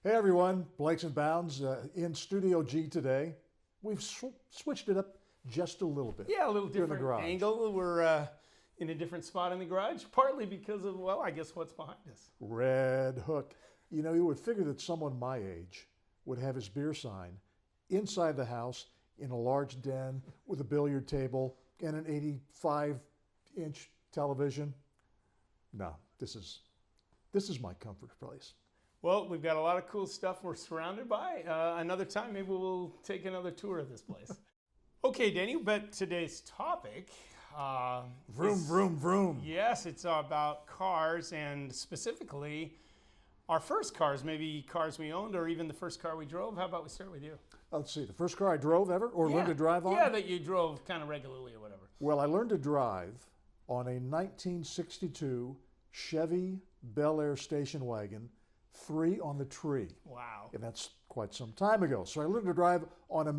Hey everyone, Blakes and Bounds in Studio G today. We've switched it up just a little bit. Yeah, a little Here in the different garage. angle. We're in a different spot in the garage, partly because of, well, I guess what's behind us. Red Hook. You know, you would figure that someone my age would have his beer sign inside the house in a large den with a billiard table and an 85-inch television. No, this is my comfort place. Well, we've got a lot of cool stuff we're surrounded by. Another time, maybe we'll take another tour of this place. Okay, Danny, but today's topic... Vroom, vroom, vroom. Yes, it's about cars, and specifically our first cars, maybe cars we owned or even the first car we drove. How about we start with you? Let's see, the first car I drove ever or learned to drive on? Yeah, that you drove kind of regularly or whatever. Well, I learned to drive on a 1962 Chevy Bel Air station wagon, 3 on the tree. Wow. And that's quite some time ago. So I learned to drive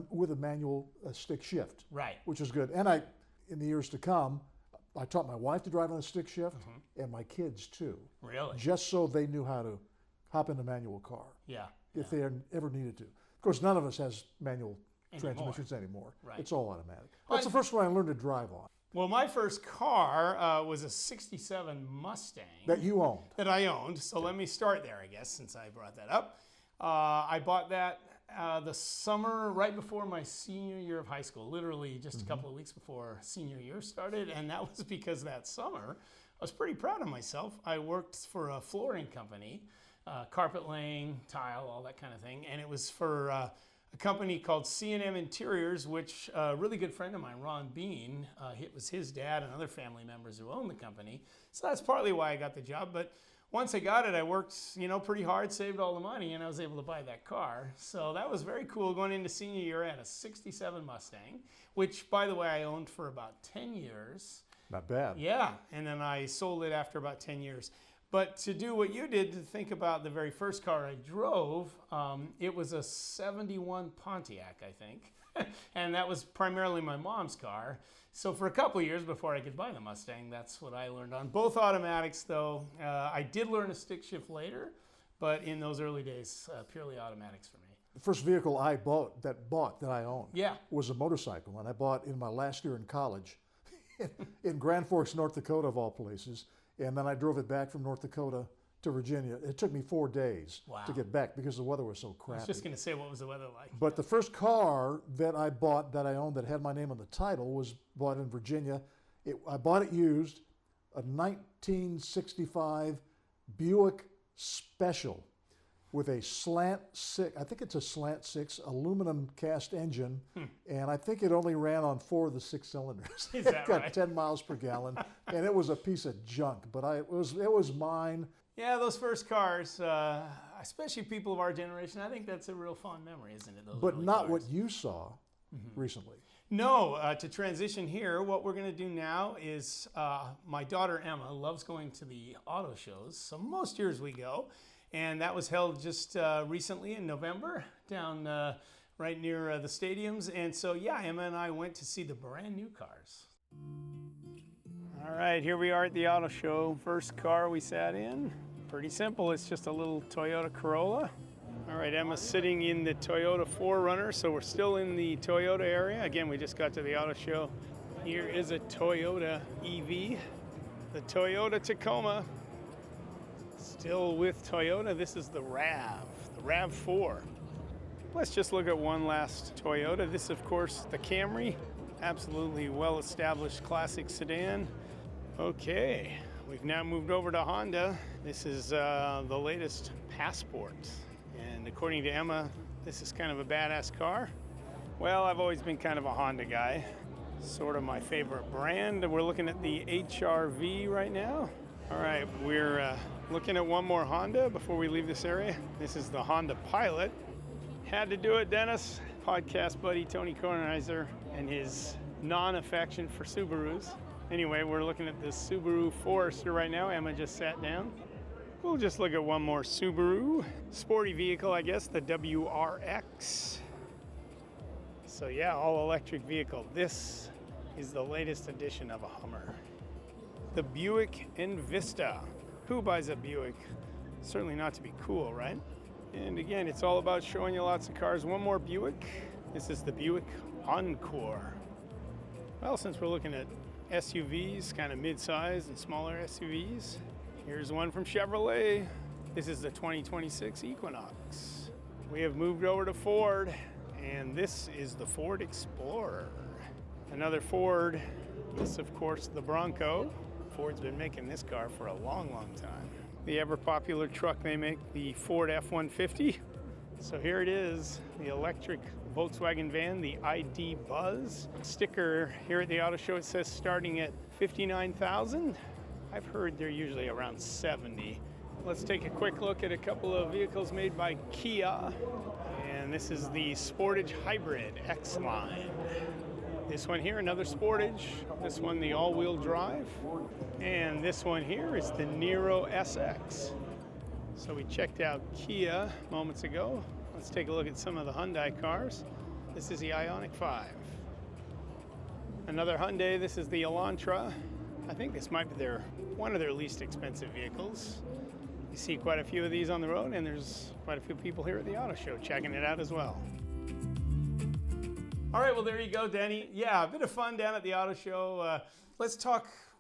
with a manual stick shift. Right. Which is good. And in the years to come, I taught my wife to drive on a stick shift and my kids too. Really? Just so they knew how to hop in a manual car. Yeah. If they ever needed to. Of course, none of us has manual transmissions anymore. Right. It's all automatic. That's the first one I learned to drive on. Well, my first car was a 67 Mustang. That you owned. That I owned. So let me start there, I guess, since I brought that up. I bought that the summer right before my senior year of high school, literally just a couple of weeks before senior year started. And that was because that summer, I was pretty proud of myself. I worked for a flooring company, carpet laying, tile, all that kind of thing. And it was for a company called C&M Interiors, which a really good friend of mine, Ron Bean, it was his dad and other family members who owned the company. So that's partly why I got the job. But once I got it, I worked, pretty hard, saved all the money, and I was able to buy that car. So that was very cool going into senior year. I had a 67 Mustang, which, by the way, I owned for about 10 years. Not bad. Yeah, and then I sold it after about 10 years. But to do what you did, to think about the very first car I drove, it was a 71 Pontiac, I think. And that was primarily my mom's car. So for a couple of years before I could buy the Mustang, that's what I learned on. Both automatics, though. I did learn a stick shift later, but in those early days, purely automatics for me. The first vehicle I bought that I owned Yeah. was a motorcycle, and I bought in my last year in college in Grand Forks, North Dakota, of all places. And then I drove it back from North Dakota to Virginia. It took me 4 days to get back because the weather was so crappy. I was just going to say, what was the weather like? But the first car that I bought, that I owned, that had my name on the title was bought in Virginia. I bought it used, a 1965 Buick Special with a slant 6, I think it's a slant 6 aluminum cast engine, and I think it only ran on 4 of the 6 cylinders. Is that It got right? 10 miles per gallon, and it was a piece of junk, but it was mine. Yeah, those first cars, especially people of our generation, I think that's a real fond memory, isn't it? Those But early not cars. what you saw recently. No, to transition here, what we're going to do now is my daughter Emma loves going to the auto shows. So most years we go. And that was held just recently in November down right near the stadiums. And so, yeah, Emma and I went to see the brand new cars. All right, here we are at the auto show. First car we sat in. Pretty simple. It's just a little Toyota Corolla. All right, Emma's sitting in the Toyota 4Runner, so we're still in the Toyota area. Again, we just got to the auto show. Here is a Toyota EV, the Toyota Tacoma. Still with Toyota, this is the RAV4. Let's just look at one last Toyota. This, of course, the Camry. Absolutely well-established classic sedan. Okay, we've now moved over to Honda. This is the latest Passport. And according to Emma, this is kind of a badass car. Well, I've always been kind of a Honda guy. Sort of my favorite brand. We're looking at the HR-V right now. All right, we're looking at one more Honda before we leave this area. This is the Honda Pilot. Had to do it, Dennis. Podcast buddy Tony Kornheiser and his non-affection for Subarus. Anyway, we're looking at this Subaru Forester right now. Emma just sat down. We'll just look at one more Subaru. Sporty vehicle, I guess, the WRX. So yeah, all electric vehicle. This is the latest edition of a Hummer. The Buick Envista. Who buys a Buick? Certainly not to be cool, right? And again, it's all about showing you lots of cars. One more Buick. This is the Buick Encore. Well, since we're looking at SUVs, kind of mid-size and smaller SUVs, here's one from Chevrolet. This is the 2026 Equinox. We have moved over to Ford, and this is the Ford Explorer. Another Ford. This, of course, the Bronco. Ford's been making this car for a long, long time. The ever-popular truck they make, the Ford F-150. So here it is, the electric Volkswagen van, the ID Buzz. Sticker here at the auto show, it says starting at $59,000. I've heard they're usually around 70. Let's take a quick look at a couple of vehicles made by Kia. And this is the Sportage Hybrid X-Line. This one here, another Sportage. This one, the all-wheel drive. And this one here is the Niro SX. So we checked out Kia moments ago. Let's take a look at some of the Hyundai cars. This is the Ioniq 5. Another Hyundai, this is the Elantra. I think this might be one of their least expensive vehicles. You see quite a few of these on the road, and there's quite a few people here at the auto show checking it out as well. All right, well, there you go, Danny. Yeah, a bit of fun down at the auto show. Let's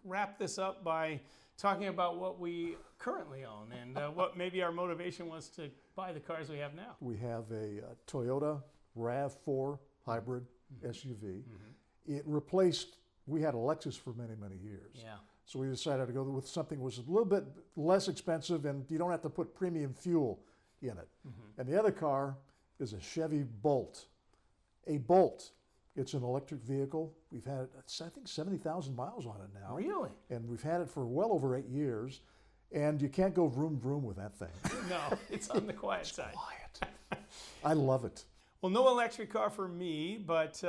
wrap this up by talking about what we currently own and what maybe our motivation was to buy the cars we have now. We have a Toyota RAV4 hybrid SUV. It replaced, we had a Lexus for many, many years. Yeah. So we decided to go with something that was a little bit less expensive and you don't have to put premium fuel in it. And the other car is a Chevy Bolt. A Bolt. It's an electric vehicle. We've had, I think, 70,000 miles on it now. Really? And we've had it for well over 8 years. And you can't go vroom vroom with that thing. No, it's on the quiet side. Quiet. I love it. Well, no electric car for me, but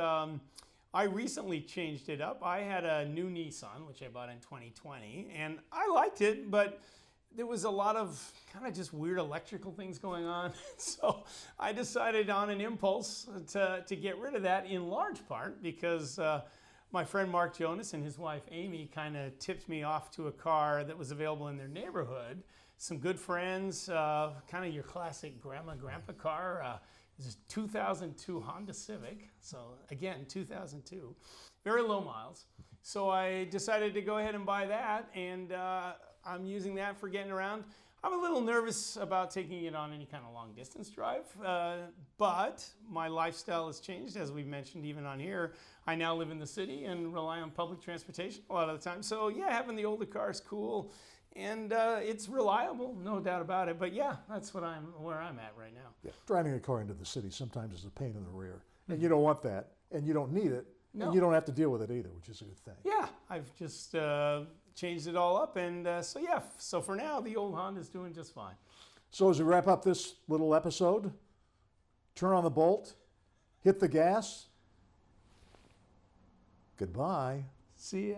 I recently changed it up. I had a new Nissan, which I bought in 2020, and I liked it, but there was a lot of kind of just weird electrical things going on. So I decided on an impulse to get rid of that, in large part because my friend Mark Jonas and his wife Amy kind of tipped me off to a car that was available in their neighborhood. Some good friends, kind of your classic grandpa car. This is 2002 Honda Civic. So again, 2002, very low miles. So I decided to go ahead and buy that, and I'm using that for getting around. I'm a little nervous about taking it on any kind of long distance drive, but my lifestyle has changed, as we've mentioned even on here. I now live in the city and rely on public transportation a lot of the time. So yeah, having the older car is cool, and it's reliable, no doubt about it. But yeah, that's where I'm at right now. Yeah. Driving a car into the city sometimes is a pain in the rear, and you don't want that, and you don't need it, No. and you don't have to deal with it either, which is a good thing. Yeah, I've just changed it all up, and so for now, the old Honda's doing just fine. So as we wrap up this little episode, turn on the Bolt, hit the gas. Goodbye. See ya.